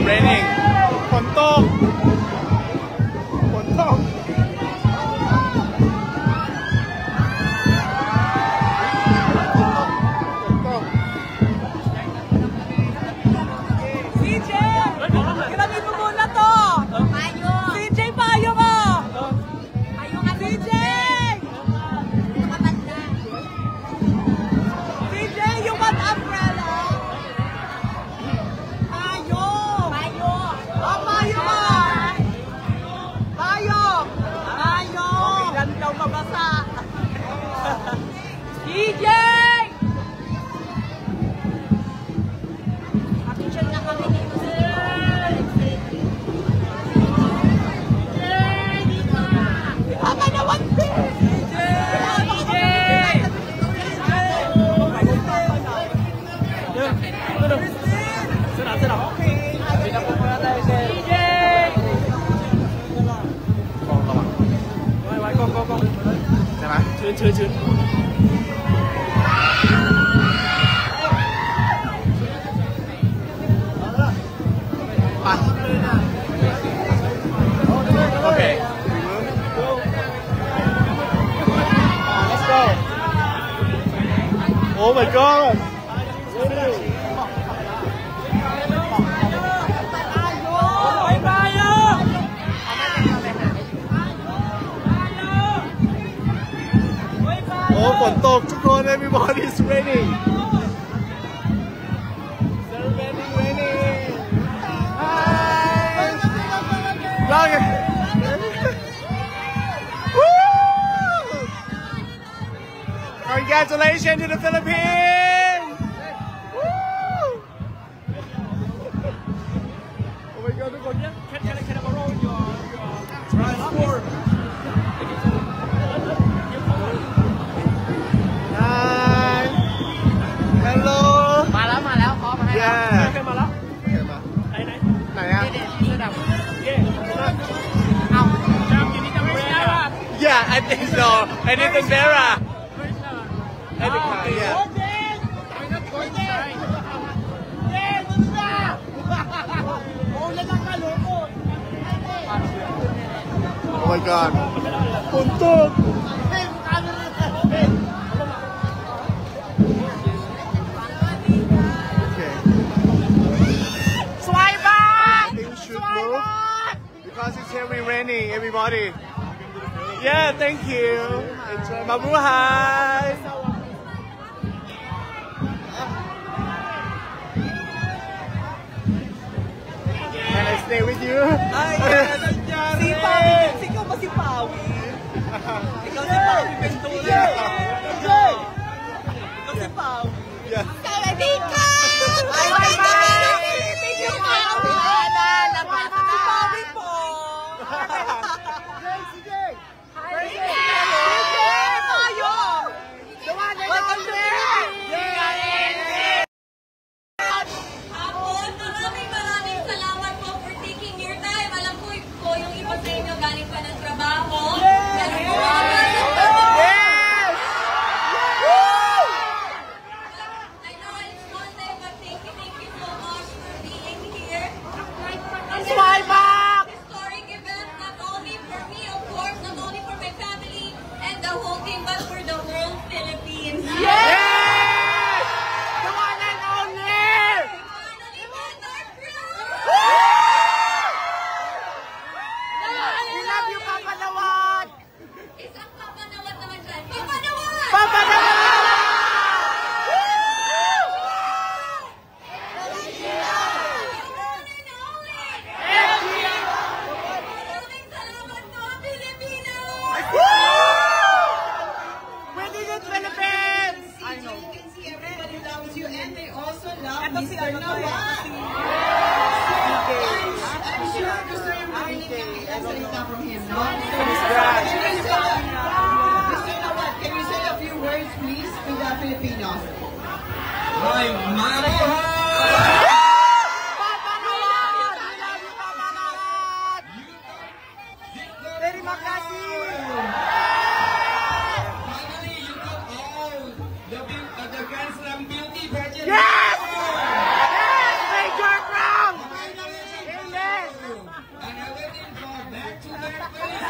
Raining. ฝนตก ฝนตก CJ! Grabe mo muna to! Payo! CJ, payo mo! Payo ka CJ! CJ, yung mat umbrella! Payo! Payo! Oh, payo mo! Payo! Payo! Ilan daw mabasa? CJ!ชื้นไปโอเค let's go oh my god oh ฝนตกทุกคน everybody is raining Congratulations to the Philippines! Woo! Oh my God! Can I borrow your transport? Hi. Hello. มาแล้วพร้อมมาให้ Yeah. เคยมาแล้ว ไหนอะ เสื้อดำเย่เอาจำอยู่นี่จำไม่ได้ป่ะ Yeah, I think so. And it's in Vera. Every time, yeah. Oh my God. Puntok. Okay. Swiper! Things should move because it's heavy raining, everybody. Yeah, thank you. Enjoy. Mabuhay. Can I stay with you? Ay, si Pawi. Ikaw ba si Pawi? Ikaw si Pawi Ventura. Ikaw si Pawi. Yeah. Dika! Ay, thank you, Pawi. Si Pawi po. Galing pa ng trabaho. Salita from him, no? Can you say a few words, please, to the Filipinos? Ay, mabuhay! Terima kasih. Finally, you got all the Grand Slam beauty pageant. Yes! Yes! Major Crown! Yes! And I'm waiting for back-to-back places.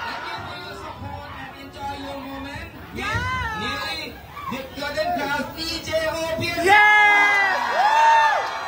Thank you for your support and enjoy your moment. Nearly the couldn't pass DJ Opius. Yes!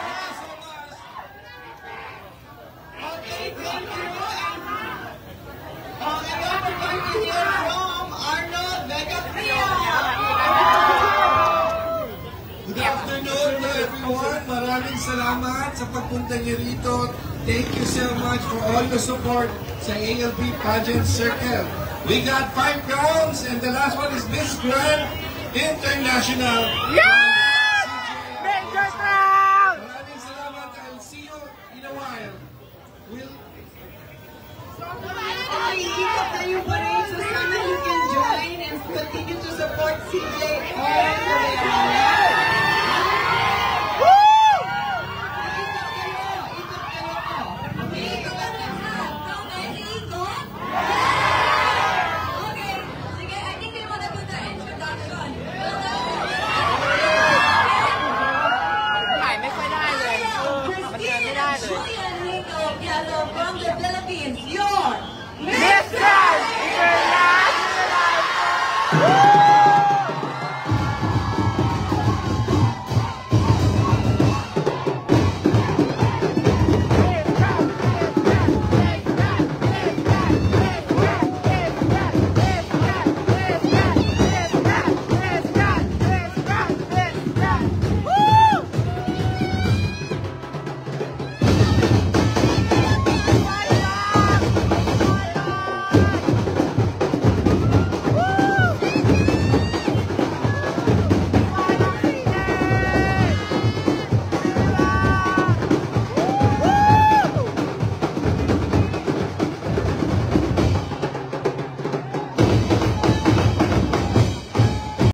Thank you so much. Okay, thank you. And now we're going to hear from Arnold Vegapria. Good afternoon to everyone. Maraming salamat sa pagpunta niyo rito. Thank you so much for all the support sa ALB Pageant Circle. We got 5 crowns and the last one is Miss Grand International. Yes! Major Crown! Maraming salamat. I'll see you in a while. Iikot tayo pa rin. So sana you can join and continue to support CJ all the way around. Julian Rico Piano from the Philippines. Your